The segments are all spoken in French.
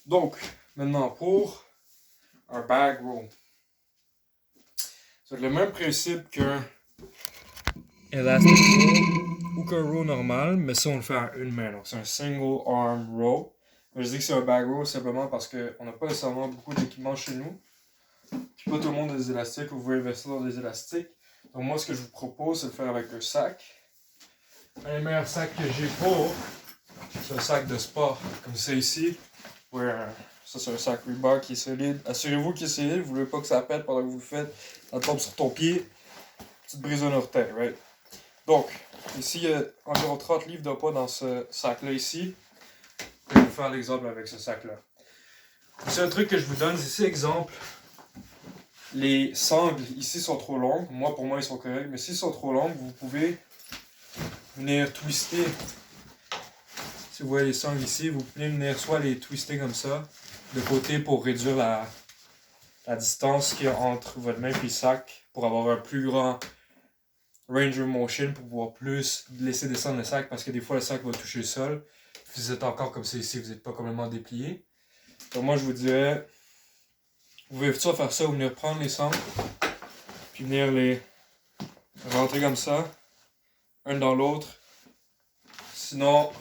Donc, maintenant pour un bag row. C'est le même principe qu'un elastic row ou qu'un row normal, mais ça on le fait à une main. Donc c'est un single arm row. Je dis que c'est un bag row simplement parce qu'on n'a pas nécessairement beaucoup d'équipements chez nous. Puis pas tout le monde a des élastiques, vous pouvez investir dans des élastiques. Donc moi ce que je vous propose c'est de faire avec un sac. Un des meilleurs sacs que j'ai pour, c'est un sac de sport, comme ça ici. Ça c'est un sac Reebok qui est solide. Assurez-vous qu'il est solide, vous voulez pas que ça pète pendant que vous le faites. Ça tombe sur ton pied, tu te brises un orteil, right? Donc, ici il y a environ 30 livres de poids dans ce sac-là ici. Je vais vous faire l'exemple avec ce sac-là. C'est un truc que je vous donne ici, exemple. Les sangles ici sont trop longues. Pour moi, ils sont corrects. Mais s'ils sont trop longues, vous pouvez venir twister. Si vous voyez les sangles ici, vous pouvez venir soit les twister comme ça, de côté pour réduire la distance qu'il y a entre votre main et le sac, pour avoir un plus grand range of motion, pour pouvoir plus laisser descendre le sac, parce que des fois le sac va toucher le sol. Puis vous êtes encore comme ça ici, vous n'êtes pas complètement déplié. Donc moi je vous dirais, vous pouvez soit faire ça ou venir prendre les sangles, puis venir les rentrer comme ça, un dans l'autre. Sinon,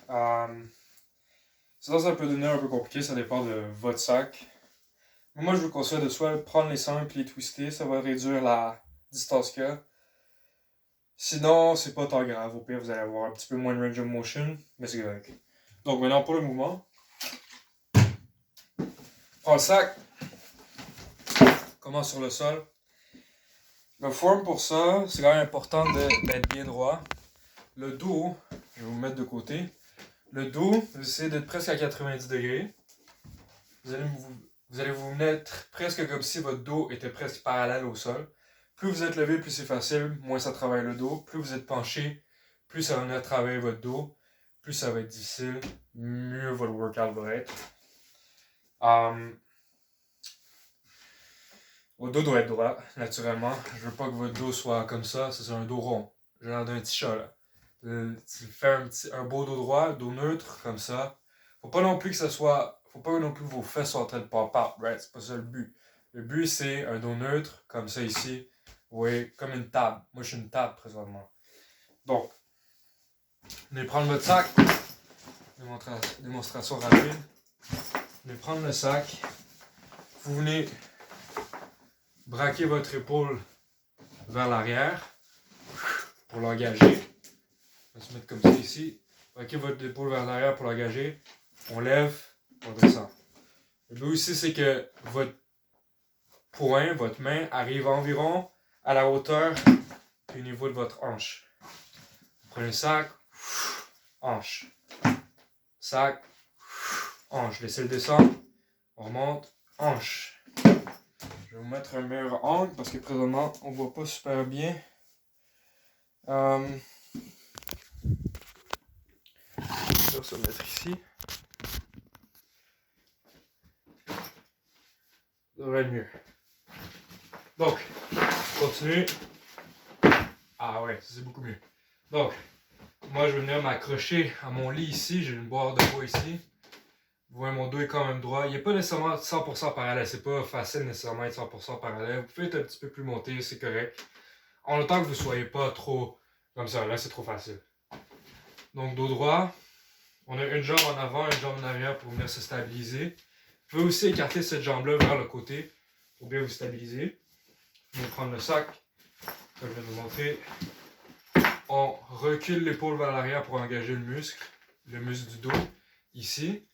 ça peut devenir un peu compliqué, ça dépend de votre sac. Mais moi je vous conseille de soit prendre les sangles et les twister, ça va réduire la distance qu'il y a. Sinon, c'est pas tant grave, au pire vous allez avoir un petit peu moins de range of motion, mais c'est correct. Donc maintenant pour le mouvement, prends le sac, commence sur le sol. Le form pour ça, c'est quand même important d'être bien droit. Le dos, je vais vous mettre de côté. Le dos, vous essayez d'être presque à 90 degrés. Vous allez vous mettre presque comme si votre dos était presque parallèle au sol. Plus vous êtes levé, plus c'est facile, moins ça travaille le dos. Plus vous êtes penché, plus ça va venir travailler votre dos. Plus ça va être difficile, mieux votre workout va être. Votre dos doit être droit, naturellement. Je veux pas que votre dos soit comme ça, c'est un dos rond. J'ai l'air d'un petit chat là. Tu fais un beau dos droit, dos neutre, comme ça. Faut pas non plus que vos fesses soient en train de pop out, right? C'est pas ça le but. Le but c'est un dos neutre, comme ça ici. Oui, comme une table. Moi je suis une table présentement. Donc, venez prendre votre sac. Démonstration rapide. Venez prendre le sac. Vous venez braquer votre épaule vers l'arrière pour l'engager. On va se mettre comme ça ici. Braquez votre épaule vers l'arrière pour l'engager. On lève, on descend. Le but ici, c'est que votre poing, votre main, arrive environ à la hauteur du niveau de votre hanche. Vous prenez le sac, hanche. Sac, hanche. Laissez-le descendre. On remonte, hanche. Je vais vous mettre un meilleur angle parce que présentement, on ne voit pas super bien. Je vais se mettre ici. Ça devrait être mieux. Donc, continue. Ah ouais, ça c'est beaucoup mieux. Donc, moi je vais venir m'accrocher à mon lit ici. J'ai une barre de bois ici. Vous voyez, mon dos est quand même droit. Il n'est pas nécessairement 100% parallèle. C'est pas facile nécessairement d'être 100% parallèle. Vous pouvez être un petit peu plus monté, c'est correct. En autant que vous ne soyez pas trop comme ça. Là, c'est trop facile. Donc, dos droit. On a une jambe en avant, une jambe en arrière pour venir se stabiliser. Vous pouvez aussi écarter cette jambe-là vers le côté pour bien vous stabiliser. Vous allez prendre le sac, comme je vais vous montrer. On recule l'épaule vers l'arrière pour engager le muscle du dos, ici.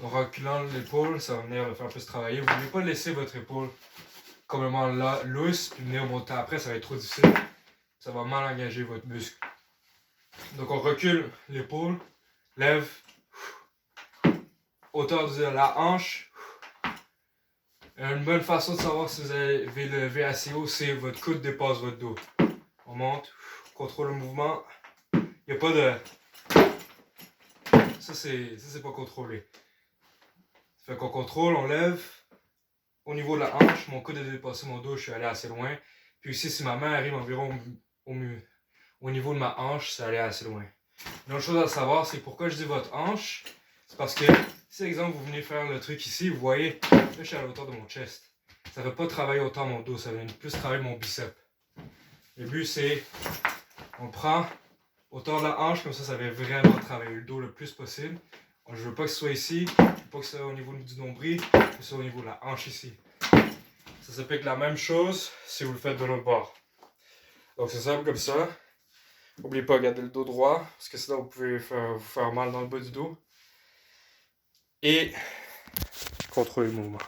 En reculant l'épaule, ça va venir le faire plus travailler. Vous ne voulez pas laisser votre épaule complètement là, loose, puis venir monter après, ça va être trop difficile. Ça va mal engager votre muscle. Donc on recule l'épaule, lève, hauteur de la hanche. Une bonne façon de savoir si vous avez levé assez haut, c'est votre coude dépasse votre dos. On monte, contrôle le mouvement. Il n'y a pas de... Ça, c'est pas contrôlé. Ça fait qu'on contrôle, on lève. Au niveau de la hanche, mon coude a dépassé mon dos, je suis allé assez loin. Puis ici, si ma main arrive environ au niveau de ma hanche, c'est allé assez loin. Une autre chose à savoir, c'est pourquoi je dis votre hanche. C'est parce que Si, exemple, vous venez faire le truc ici, vous voyez, là, je suis à la hauteur de mon chest. Ça ne va pas travailler autant mon dos, ça va plus travailler mon bicep. Le but, c'est, on prend hauteur de la hanche, comme ça va vraiment travailler le dos le plus possible. Je veux pas que ce soit ici, je veux pas que ce soit au niveau du nombril, je veux que ce soit au niveau de la hanche ici. Ça s'applique la même chose si vous le faites de l'autre bord. Donc c'est simple comme ça. N'oubliez pas de garder le dos droit, parce que sinon vous pouvez vous faire mal dans le bas du dos. Et contrôler le mouvement.